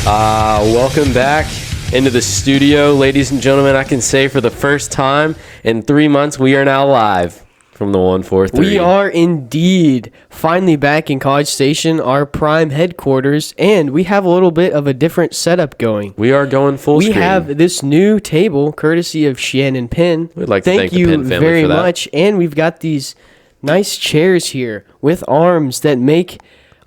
Welcome back into the studio, ladies and gentlemen. I can say for the first time in 3 months, we are now live from the 143. We are indeed finally back in College Station, our prime headquarters, and we have a little bit of a different setup going. We are going full screen. We have this new table, courtesy of Shannon Penn. We'd like to thank the Penn family very for that. much. And we've got these nice chairs here with arms that make,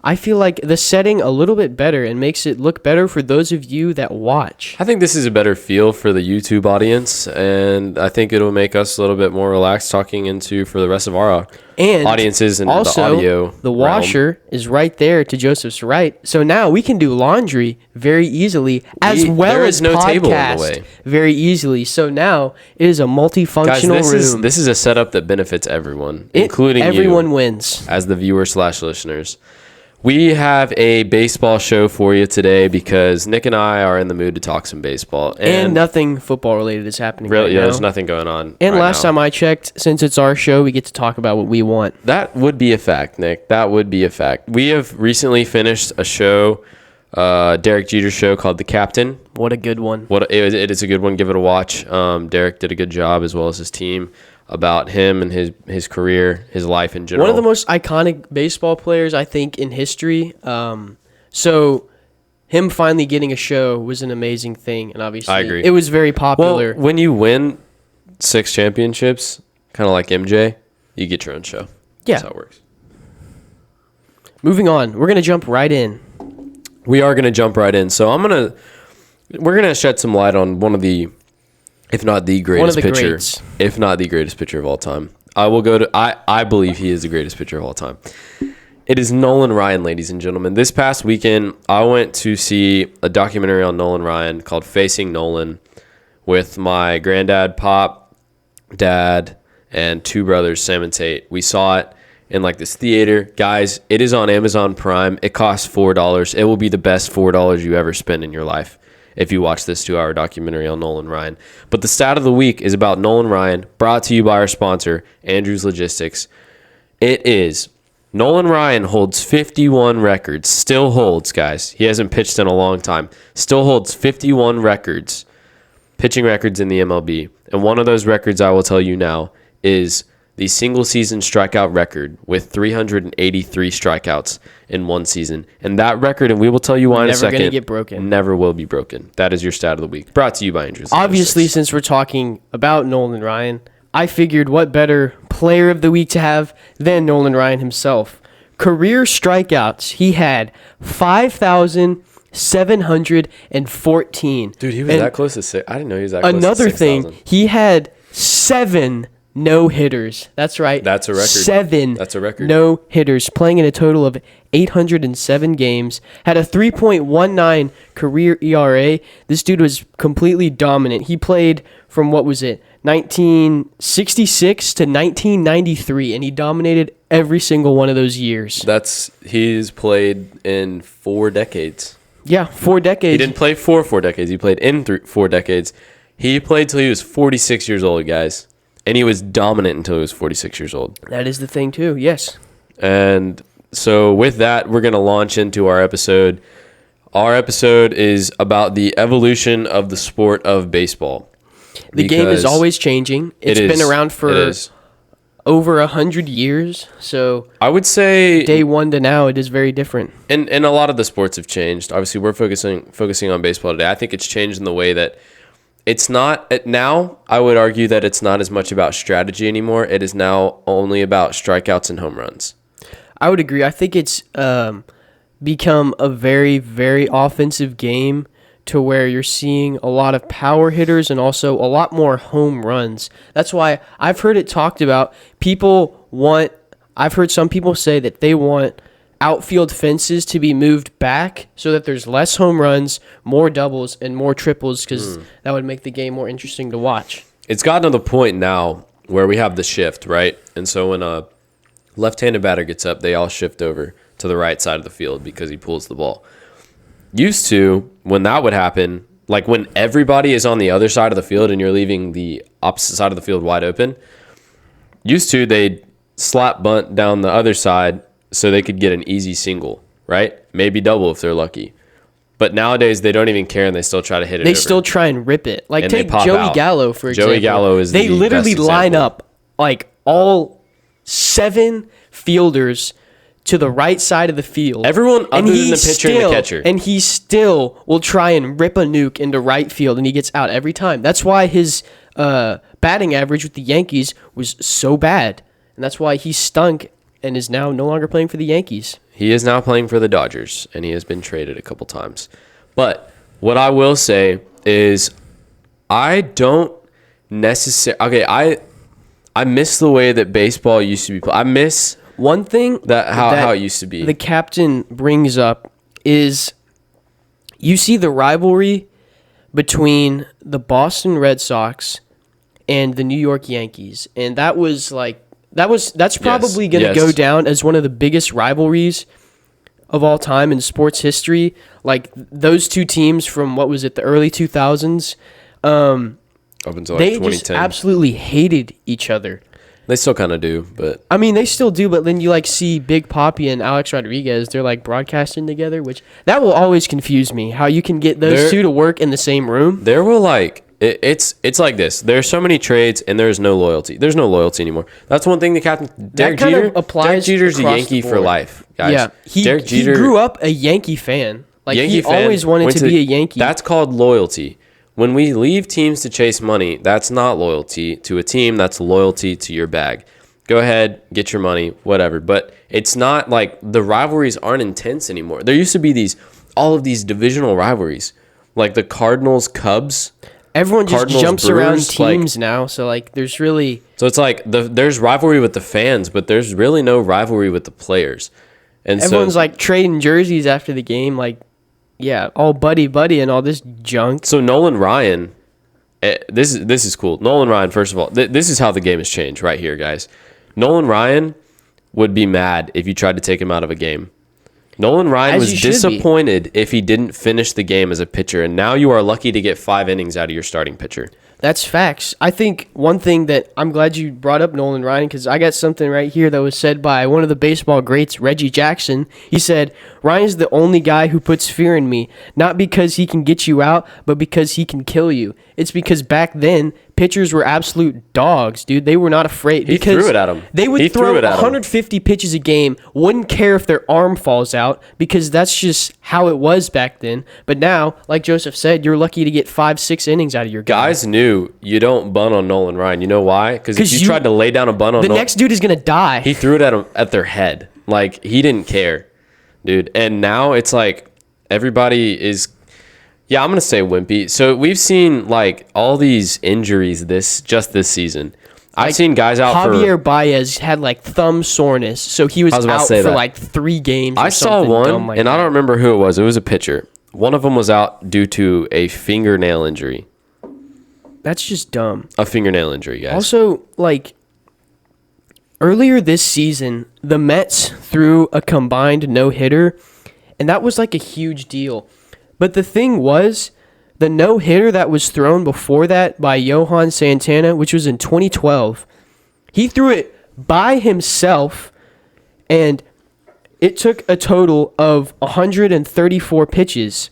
I feel like, the setting a little bit better and makes it look better for those of you that watch. I think this is a better feel for the YouTube audience, and I think it'll make us a little bit more relaxed talking into for the rest of our audiences and also, the audio. The washer is right there to Joseph's right, so now we can do laundry very easily, as well as no podcast table in the way. Very easily. So now it is a multifunctional room. This is a setup that benefits everyone, including everyone you, wins as the viewer/listeners. We have a baseball show for you today because Nick and I are in the mood to talk some baseball. And nothing football related is happening really, right yeah, now. there's nothing going on. And right last now. time I checked, since it's our show, we get to talk about what we want. That would be a fact, Nick. That would be a fact. We have recently finished a show, Derek Jeter's show called The Captain. What a good one. It is a good one. Give it a watch. Derek did a good job, as well as his team, about him and his career, his life in general. One of the most iconic baseball players, I think, in history. So him finally getting a show was an amazing thing, and obviously I agree. It was very popular. Well, when you win 6 championships, kind of like MJ, you get your own show. Yeah. That's how it works. Moving on, we're going to jump right in. We are going to jump right in. So we're going to shed some light on one of the, if not the greatest pitcher, greats. if not the greatest pitcher of all time. I believe he is the greatest pitcher of all time. It is Nolan Ryan, ladies and gentlemen. This past weekend, I went to see a documentary on Nolan Ryan called Facing Nolan with my granddad, pop, dad, and 2 brothers, Sam and Tate. We saw it in like this theater. Guys, it is on Amazon Prime. It costs $4. It will be the best $4 you ever spend in your life if you watch this 2-hour documentary on Nolan Ryan. But the stat of the week is about Nolan Ryan, brought to you by our sponsor, Andrews Logistics. It is Nolan Ryan holds 51 records. Still holds, guys. He hasn't pitched in a long time. Still holds 51 records, pitching records in the MLB. And one of those records, I will tell you now, is the single-season strikeout record with 383 strikeouts in one season. And that record, and we will tell you why in a second, never going to get broken. Never will be broken. That is your stat of the week. Brought to you by Andrews. Obviously, since we're talking about Nolan Ryan, I figured what better player of the week to have than Nolan Ryan himself. Career strikeouts, he had 5,714. Dude, he was that close to 6. I didn't know he was that close to 6,000. Another thing, he had 7 no-hitters. That's right. That's a record. 7 That's a record. no-hitters, playing in a total of 807 games. Had a 3.19 career ERA. This dude was completely dominant. He played from, 1966 to 1993, and he dominated every single one of those years. He's played in 4 decades. Yeah, 4 decades. He didn't play for 4 decades. He played in 4 decades. He played till he was 46 years old, guys. And he was dominant until he was 46 years old. That is the thing, too. Yes. And so with that, we're going to launch into our episode. Our episode is about the evolution of the sport of baseball. The game is always changing. It's been around for over 100 years. So I would say day one to now, it is very different. And a lot of the sports have changed. Obviously, we're focusing on baseball today. I think it's changed in the way that it's not now. I would argue that it's not as much about strategy anymore. It is now only about strikeouts and home runs. I would agree. I think it's become a very, very offensive game to where you're seeing a lot of power hitters and also a lot more home runs. That's why I've heard it talked about. I've heard some people say that they want outfield fences to be moved back so that there's less home runs, more doubles, and more triples, because that would make the game more interesting to watch. It's gotten to the point now where we have the shift, right? And so when a left-handed batter gets up, they all shift over to the right side of the field because he pulls the ball. Used to, when that would happen, like when everybody is on the other side of the field and you're leaving the opposite side of the field wide open, used to they'd slap bunt down the other side so they could get an easy single, right? Maybe double if they're lucky. But nowadays they don't even care and they still try to hit it. They over. still try and rip it. Like And they take pop Joey out. Gallo for example. Joey Gallo is they the literally best line example. up like all 7 fielders to the right side of the field. Everyone other than he the pitcher and the catcher. And he still will try and rip a nuke into right field, and he gets out every time. That's why his batting average with the Yankees was so bad, and that's why he stunk and is now no longer playing for the Yankees. He is now playing for the Dodgers, and he has been traded a couple times. But what I will say is I don't necessarily... Okay, I miss the way that baseball used to be played. I miss one thing how it used to be. The captain brings up is you see the rivalry between the Boston Red Sox and the New York Yankees, and that's probably going to go down as one of the biggest rivalries of all time in sports history. Like those two teams from what was it, the early 2000s, up until like 2010. They just absolutely hated each other. They still kind of do, but... I mean, they still do, but then you, like, see Big Papi and Alex Rodriguez, they're, like, broadcasting together, which... That will always confuse me, how you can get those two to work in the same room. There will, like... It's like this. There's so many trades, and there's no loyalty. There's no loyalty anymore. That's one thing the captain... Derek Jeter's a Yankee for life, guys. Yeah, he grew up a Yankee fan. Like, Yankee he always wanted to be a Yankee. That's called loyalty. When we leave teams to chase money, that's not loyalty to a team. That's loyalty to your bag. Go ahead, get your money, whatever. But it's not like the rivalries aren't intense anymore. There used to be all of these divisional rivalries, like the Cardinals, Cubs. Everyone just jumps around teams now. So like, there's really it's like there's rivalry with the fans, but there's really no rivalry with the players. And everyone's like trading jerseys after the game, like. Yeah, all buddy and all this junk. So Nolan Ryan, this is cool. Nolan Ryan, first of all, this is how the game has changed right here, guys. Nolan Ryan would be mad if you tried to take him out of a game. Nolan Ryan was disappointed if he didn't finish the game as a pitcher, and now you are lucky to get 5 innings out of your starting pitcher. That's facts. I think one thing that I'm glad you brought up Nolan Ryan, because I got something right here that was said by one of the baseball greats, Reggie Jackson. He said, Ryan's the only guy who puts fear in me, not because he can get you out, but because he can kill you. It's because back then, pitchers were absolute dogs, dude. They were not afraid. He threw it at him. They would throw 150 pitches a game, wouldn't care if their arm falls out, because that's just how it was back then. But now, like Joseph said, you're lucky to get 5-6 innings out of your game. Guys knew you don't bunt on Nolan Ryan. You know why? Because if you tried to lay down a bunt on the next dude is going to die. He threw it at him at their head. Like, he didn't care, dude. And now it's like everybody is... Yeah, I'm going to say wimpy. So we've seen, like, all these injuries this season. I've seen guys out Javier Baez had, like, thumb soreness, so he was out for, like, 3 games I saw one, and I don't remember who it was. It was a pitcher. One of them was out due to a fingernail injury. That's just dumb. A fingernail injury, guys. Also, like, earlier this season, the Mets threw a combined no-hitter, and that was, like, a huge deal. But the thing was, the no-hitter that was thrown before that by Johan Santana, which was in 2012, he threw it by himself, and it took a total of 134 pitches.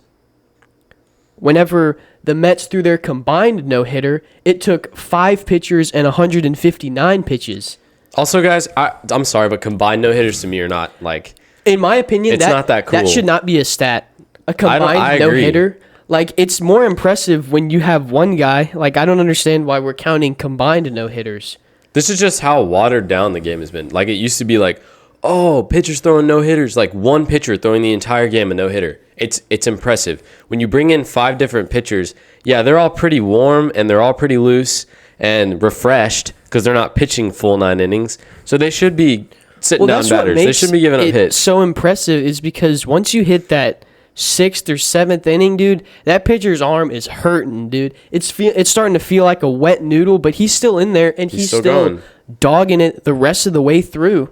Whenever the Mets threw their combined no-hitter, it took 5 pitchers and 159 pitches. Also, guys, I'm sorry, but combined no-hitters to me are not, like... In my opinion, it's not that cool. That should not be a stat. A combined no-hitter. Like, it's more impressive when you have one guy. Like, I don't understand why we're counting combined no-hitters. This is just how watered down the game has been. Like, it used to be like, oh, pitchers throwing no-hitters. Like, one pitcher throwing the entire game a no-hitter. It's impressive. When you bring in 5 different pitchers, yeah, they're all pretty warm and they're all pretty loose and refreshed because they're not pitching full 9 innings. So they should be sitting down batters. They shouldn't be giving up hits. So impressive is because once you hit that 6th or 7th inning, dude, that pitcher's arm is hurting, dude. It's starting to feel like a wet noodle, but he's still in there and he's still dogging it the rest of the way through.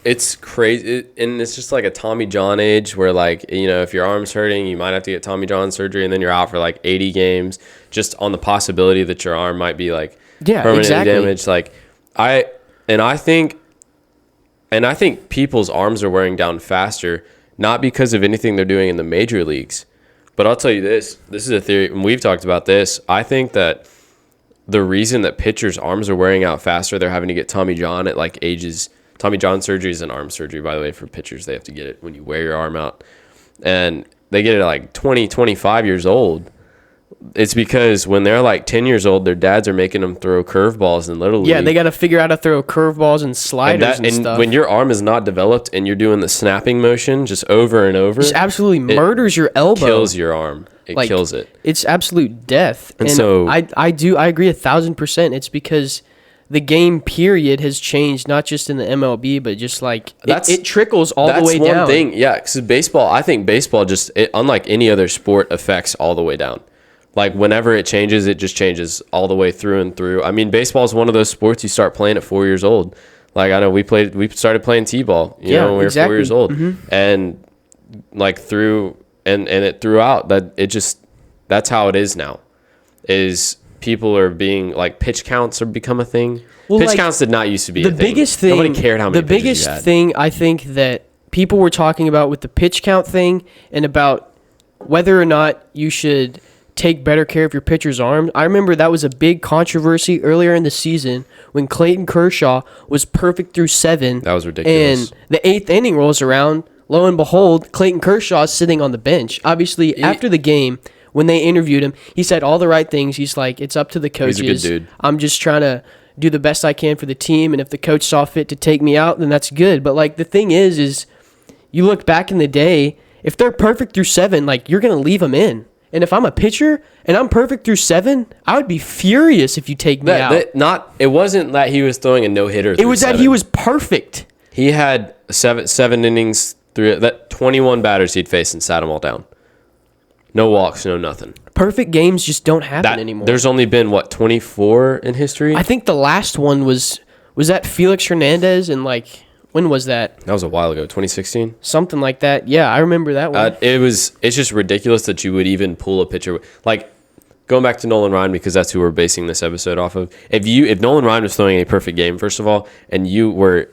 It's crazy, and it's just like a Tommy John age where, like, you know, if your arm's hurting, you might have to get Tommy John surgery, and then you're out for like 80 games just on the possibility that your arm might be like permanently damaged. Like, I think people's arms are wearing down faster, not because of anything they're doing in the major leagues, But I'll tell you this. This is a theory, and we've talked about this. I think that the reason that pitchers' arms are wearing out faster, they're having to get Tommy John at like ages. Tommy John surgery is an arm surgery, by the way, for pitchers. They have to get it when you wear your arm out. And they get it at like 20, 25 years old. It's because when they're like 10 years old, their dads are making them throw curveballs in Little League. Yeah, they got to figure out how to throw curveballs and sliders and stuff. When your arm is not developed and you're doing the snapping motion just over and over, it absolutely murders your elbow. Kills your arm. It kills it. It's absolute death. And so I agree 1,000%. It's because the game period has changed, not just in the MLB, but just like it trickles all the way down. That's one thing. Yeah, because I think baseball just, unlike any other sport, affects all the way down. Like, whenever it changes, it just changes all the way through and through. I mean, baseball is one of those sports you start playing at 4 years old. Like, I know we started playing T-ball, when we were 4 years old. Mm-hmm. And, like, it throughout, that's how it is now, is people are being, like, pitch counts are become a thing. Well, pitch counts did not used to be a thing. Biggest thing. Nobody cared how many pitches you had. The biggest thing, I think, that people were talking about with the pitch count thing and about whether or not you should take better care of your pitcher's arm. I remember that was a big controversy earlier in the season when Clayton Kershaw was perfect through 7. That was ridiculous. And the 8th inning rolls around. Lo and behold, Clayton Kershaw is sitting on the bench. Obviously, after the game, when they interviewed him, he said all the right things. He's like, it's up to the coaches. He's a good dude. I'm just trying to do the best I can for the team, and if the coach saw fit to take me out, then that's good. But, like, the thing is you look back in the day, if they're perfect through 7, like, you're going to leave them in. And if I'm a pitcher and I'm perfect through 7, I would be furious if you take me out. It wasn't that he was throwing a no-hitter. It was 7. that he was perfect. He had seven innings through that 21 batters he'd faced and sat them all down. No walks, no nothing. Perfect games just don't happen anymore. There's only been 24 in history. I think the last one was that Felix Hernandez and like. When was that? That was a while ago, 2016? Something like that. Yeah, I remember that one. It's just ridiculous that you would even pull a pitcher. Like, going back to Nolan Ryan, because that's who we're basing this episode off of. If Nolan Ryan was throwing a perfect game, first of all, and you were,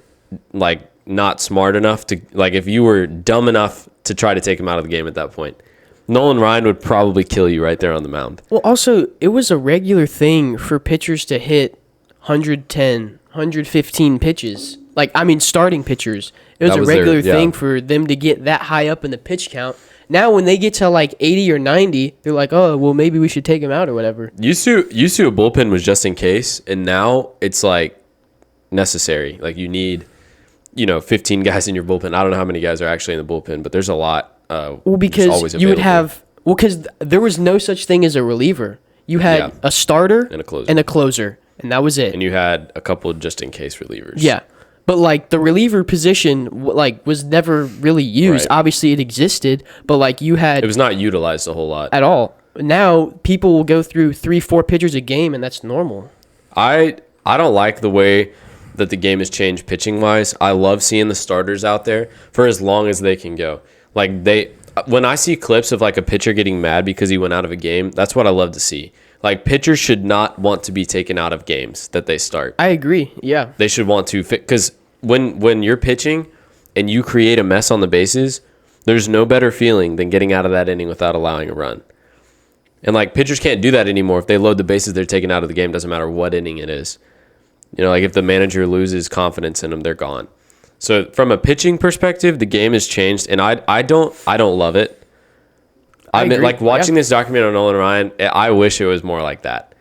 like, not smart enough to, like, if you were dumb enough to try to take him out of the game at that point, Nolan Ryan would probably kill you right there on the mound. Well, also, it was a regular thing for pitchers to hit 110, 115 pitches. Like, I mean, starting pitchers. It was a regular thing for them to get that high up in the pitch count. Now, when they get to, like, 80 or 90, they're like, oh, well, maybe we should take him out or whatever. Used to a bullpen was just in case, and now it's, like, necessary. Like, you need, 15 guys in your bullpen. I don't know how many guys are actually in the bullpen, but there's a lot. Well, because you would have – well, because there was no such thing as a reliever. You had a starter and a closer, and that was it. And you had a couple just-in-case relievers. Yeah. But, like, the reliever position, like, was never really used. Right. Obviously, it existed, but, like, you had... It was not utilized a whole lot. At all. Now, people will go through 3-4 pitchers a game, and that's normal. I don't like the way that the game has changed pitching-wise. I love seeing the starters out there for as long as they can go. Like, when I see clips of, like, a pitcher getting mad because he went out of a game, that's what I love to see. Like, pitchers should not want to be taken out of games that they start. I agree, yeah. They should want to fit, because when you're pitching and you create a mess on the bases, there's no better feeling than getting out of that inning without allowing a run. And, like, pitchers can't do that anymore. If they load the bases, they're taken out of the game. Doesn't matter what inning it is. Like, if the manager loses confidence in them, they're gone. So, from a pitching perspective, the game has changed, and I don't love it. I mean, like, watching this documentary on Nolan Ryan, I wish it was more like that.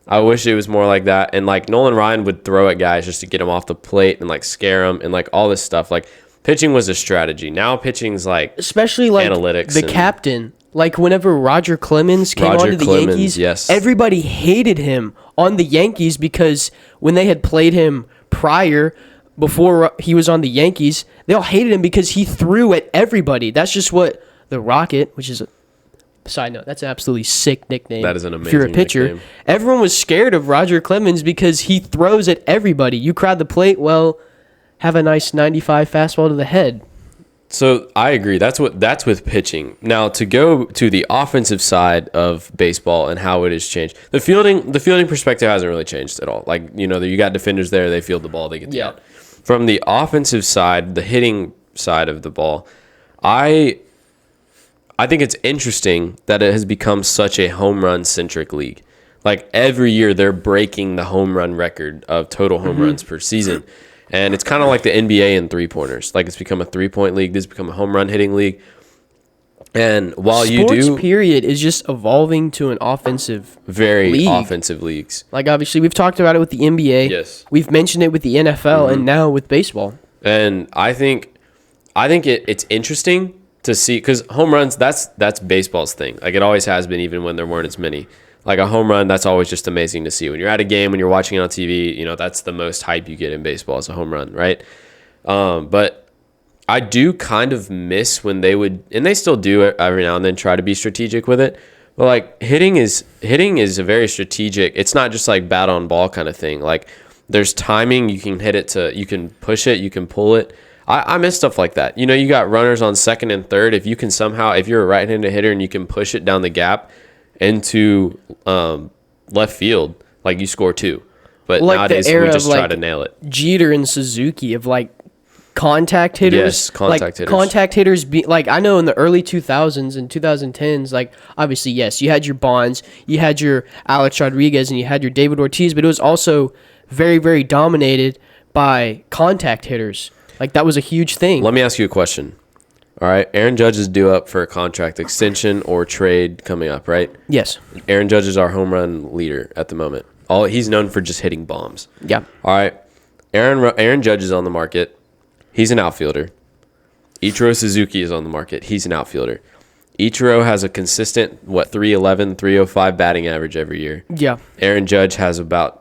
I wish it was more like that. And, like, Nolan Ryan would throw at guys just to get them off the plate and, like, scare them and, like, all this stuff. Like, pitching was a strategy. Now pitching's, like, especially, like, analytics. The captain. Like, whenever Roger Clemens came onto the Yankees, yes. Everybody hated him on the Yankees because when they had played him prior, before he was on the Yankees, they all hated him because he threw at everybody. That's just what the Rocket, which is a side note, that's an absolutely sick nickname. That is an amazing if you're a pitcher. Nickname. Everyone was scared of Roger Clemens because he throws at everybody. You crowd the plate, well, have a nice 95 fastball to the head. So I agree. That's with pitching. Now, to go to the offensive side of baseball and how it has changed, the fielding perspective hasn't really changed at all. Like, you got defenders there, they field the ball, they get the out. From the offensive side, the hitting side of the ball, I I think it's interesting that it has become such a home run centric league. Like every year they're breaking the home run record of total home runs per season. And it's kind of like the NBA in 3-pointers. Like it's become a 3-point league. This has become a home run hitting league. And while Sports period is just evolving to an offensive offensive leagues. Like obviously we've talked about it with the NBA. Yes. We've mentioned it with the NFL and now with baseball. And I think it's interesting to see, because home runs, that's baseball's thing. Like it always has been, even when there weren't as many. Like a home run, that's always just amazing to see. When you're at a game, when you're watching it on TV, you know, that's the most hype you get in baseball is a home run, right? But I do kind of miss when they would, and they still do it every now and then, try to be strategic with it. But like hitting is a very strategic. It's not just like bat on ball kind of thing. Like there's timing. You can hit it you can push it, you can pull it. I miss stuff like that. You know, you got runners on second and third. If you can somehow, if you're a right-handed hitter and you can push it down the gap into left field, like you score 2. But like nowadays we just try to nail it. Jeter and Suzuki of like contact hitters. Yes, contact hitters. Contact hitters like I know in the early 2000s and 2010s, like obviously yes, you had your Bonds, you had your Alex Rodriguez, and you had your David Ortiz, but it was also very, very dominated by contact hitters. Like that was a huge thing. Let me ask you a question. All right, Aaron Judge is due up for a contract extension or trade coming up, right? Yes. Aaron Judge is our home run leader at the moment. He's known for just hitting bombs. Yeah. All right, Aaron Judge is on the market. He's an outfielder. Ichiro Suzuki is on the market. He's an outfielder. Ichiro has a consistent, 311, 305 batting average every year. Yeah. Aaron Judge has about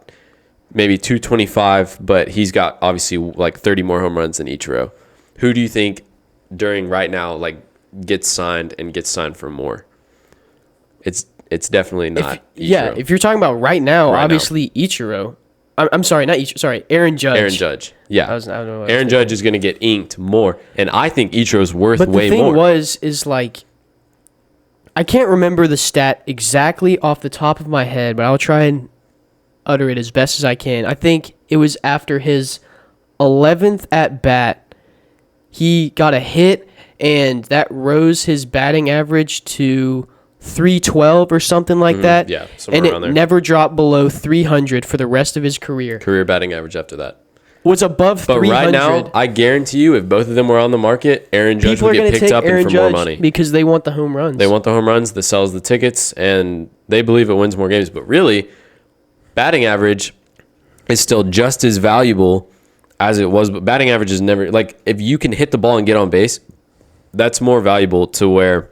maybe 225, but he's got obviously like 30 more home runs than Ichiro. Who do you think right now gets signed for more? It's definitely not Ichiro. Yeah, if you're talking about right now, obviously Ichiro. I'm sorry, not Ichiro. Sorry, Aaron Judge. Aaron Judge. Yeah. I don't know Aaron Judge is going to get inked more, and I think Ichiro's worth way more. But the thing is like, I can't remember the stat exactly off the top of my head, but I'll try and utter it as best as I can. I think it was after his 11th at bat, he got a hit, and that rose his batting average to 312 or something like that. Yeah, somewhere around there. And it never dropped below 300 for the rest of his career. Career batting average after that was above 300. But right now, I guarantee you, if both of them were on the market, Aaron Judge would get picked up and for more money. Because they want the home runs. They want the home runs, that sells the tickets, and they believe it wins more games. But really, batting average is still just as valuable as it was. But batting average is never, like, if you can hit the ball and get on base, that's more valuable to where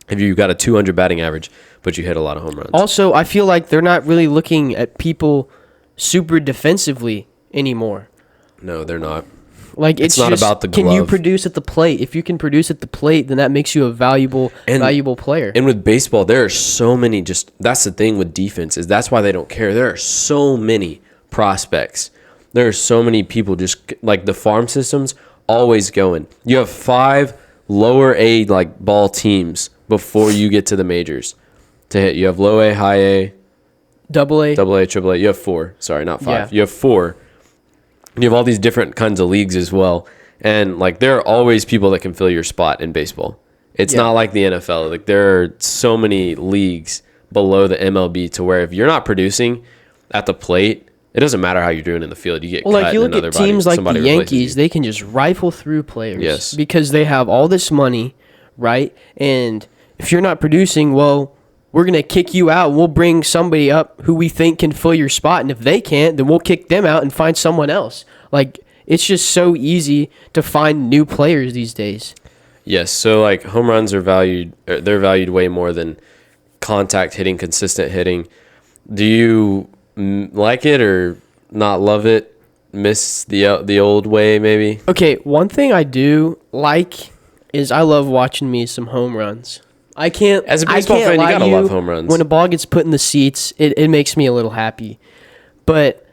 if you've got a 200 batting average, but you hit a lot of home runs. Also, I feel like they're not really looking at people super defensively anymore. No, they're not. Like it's not just, about the glove. Can you produce at the plate? If you can produce at the plate, then that makes you a valuable player. And with baseball, there are so many. That's the thing with defense, is that's why they don't care. There are so many prospects. There are so many people, just like the farm system's always going. You have 5 lower A ball teams before you get to the majors to hit. You have low A, high A, double A, triple A. You have 4. Sorry, not 5. Yeah. You have 4. You have all these different kinds of leagues as well. And there are always people that can fill your spot in baseball. It's not like the NFL. There are so many leagues below the MLB to where if you're not producing at the plate, it doesn't matter how you're doing in the field. You get cut. Like you look at teams like the Yankees, they can just rifle through players. Yes. Because they have all this money, right? And if you're not producing, well, we're going to kick you out. We'll bring somebody up who we think can fill your spot. And if they can't, then we'll kick them out and find someone else. It's just so easy to find new players these days. Yes. So, home runs are valued. They're valued way more than contact hitting, consistent hitting. Do you like it or not love it? Miss the old way, maybe? Okay, one thing I do like is I love watching me some home runs. As a baseball fan, you gotta love home runs. When a ball gets put in the seats, it makes me a little happy. But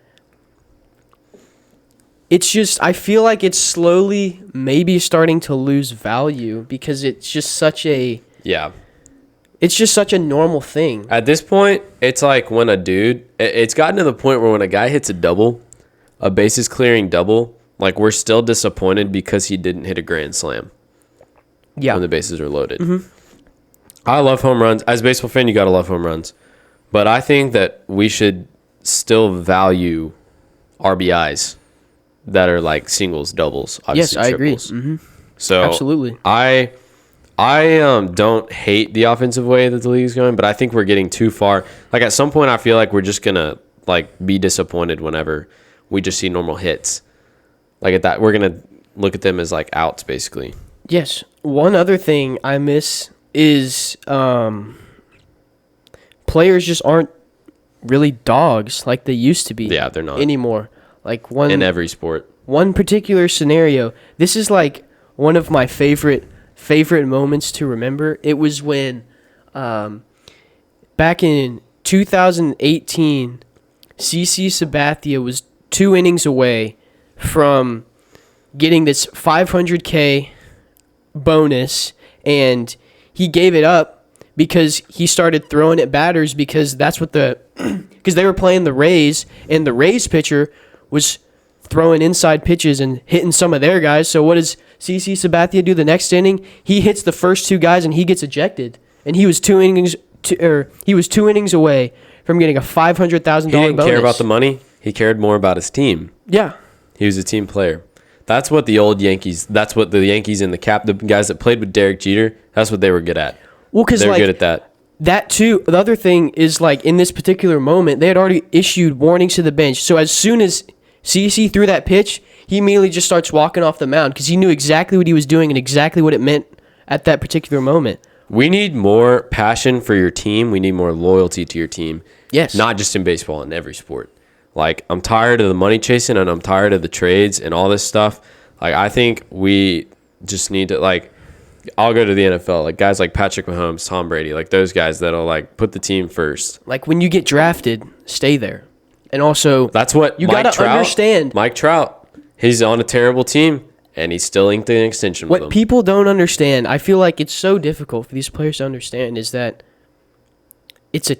it's just, I feel like it's slowly maybe starting to lose value because it's just such a... Yeah. It's just such a normal thing. At this point, it's like when it's gotten to the point where when a guy hits a double, a bases clearing double, we're still disappointed because he didn't hit a grand slam. Yeah. When the bases are loaded. Mm-hmm. I love home runs. As a baseball fan, you got to love home runs. But I think that we should still value RBIs that are like singles, doubles, obviously Yes, I triples. agree. Mm-hmm. So Absolutely. I don't hate the offensive way that the league is going, but I think we're getting too far. Like at some point, I feel like we're just gonna like be disappointed whenever we just see normal hits. Like at that, we're gonna look at them as like outs, basically. Yes. One other thing I miss is players just aren't really dogs like they used to be. Yeah, they're not anymore. Like in every sport. One particular scenario. This is like one of my favorite moments to remember. It was when back in 2018, CC Sabathia was 2 innings away from getting this 500K bonus, and he gave it up because he started throwing at batters because that's what because they were playing the Rays, and the Rays pitcher was throwing inside pitches and hitting some of their guys. So what does CC Sabathia do the next inning? He hits the first 2 guys and he gets ejected. And he was 2 innings away from getting a $500,000 bonus. He didn't care about the money. He cared more about his team. Yeah. He was a team player. That's what the old Yankees. That's what the Yankees and the guys that played with Derek Jeter. That's what they were good at. Well, because they were good at that. That too. The other thing is like in this particular moment, they had already issued warnings to the bench. So as soon as CC threw that pitch, he immediately just starts walking off the mound because he knew exactly what he was doing and exactly what it meant at that particular moment. We need more passion for your team. We need more loyalty to your team. Yes. Not just in baseball, in every sport. Like, I'm tired of the money chasing and I'm tired of the trades and all this stuff. Like, I think we just need to, like, I'll go to the NFL. Like, guys like Patrick Mahomes, Tom Brady, like those guys that'll, like, put the team first. Like, when you get drafted, stay there. And also, that's what you got to understand. Mike Trout, he's on a terrible team, and he's still inked an extension with them. What people don't understand, I feel like it's so difficult for these players to understand, is that it's a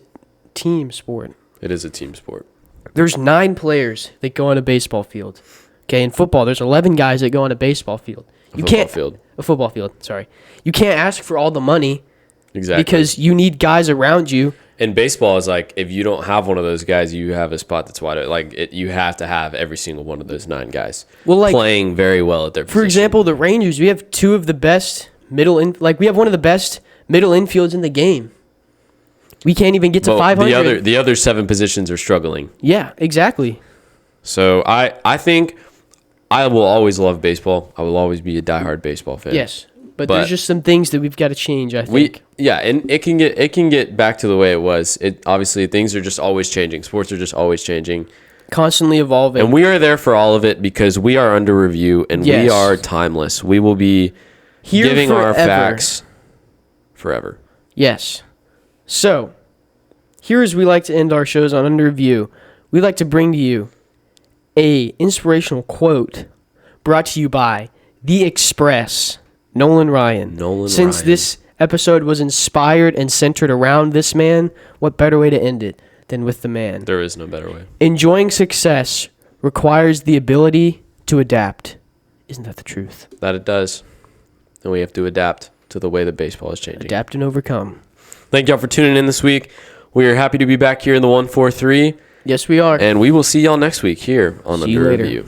team sport. It is a team sport. There's 9 players that go on a baseball field. Okay, in football, there's 11 guys that go on a baseball field. A football field, sorry. You can't ask for all the money. Exactly. Because you need guys around you. And baseball is like, if you don't have one of those guys, you have a spot that's wide open. Like, you have to have every single one of those 9 guys playing very well at their position. For example, the Rangers, we have 2 of the best we have one of the best middle infields in the game. We can't even get to 500. The other 7 positions are struggling. Yeah, exactly. So I think I will always love baseball. I will always be a diehard baseball fan. Yes. But there's just some things that we've got to change, I think. And it can get back to the way it was. Obviously things are just always changing. Sports are just always changing. Constantly evolving. And we are there for all of it because we are under review and we are timeless. We will be giving our facts forever. Yes. So, here as we like to end our shows on Under Review, we like to bring to you a inspirational quote brought to you by The Express, Nolan Ryan. Since this episode was inspired and centered around this man, what better way to end it than with the man? There is no better way. Enjoying success requires the ability to adapt. Isn't that the truth? That it does. And we have to adapt to the way that baseball is changing. Adapt and overcome. Thank y'all for tuning in this week. We are happy to be back here in the 143. Yes, we are. And we will see y'all next week here on Under Review.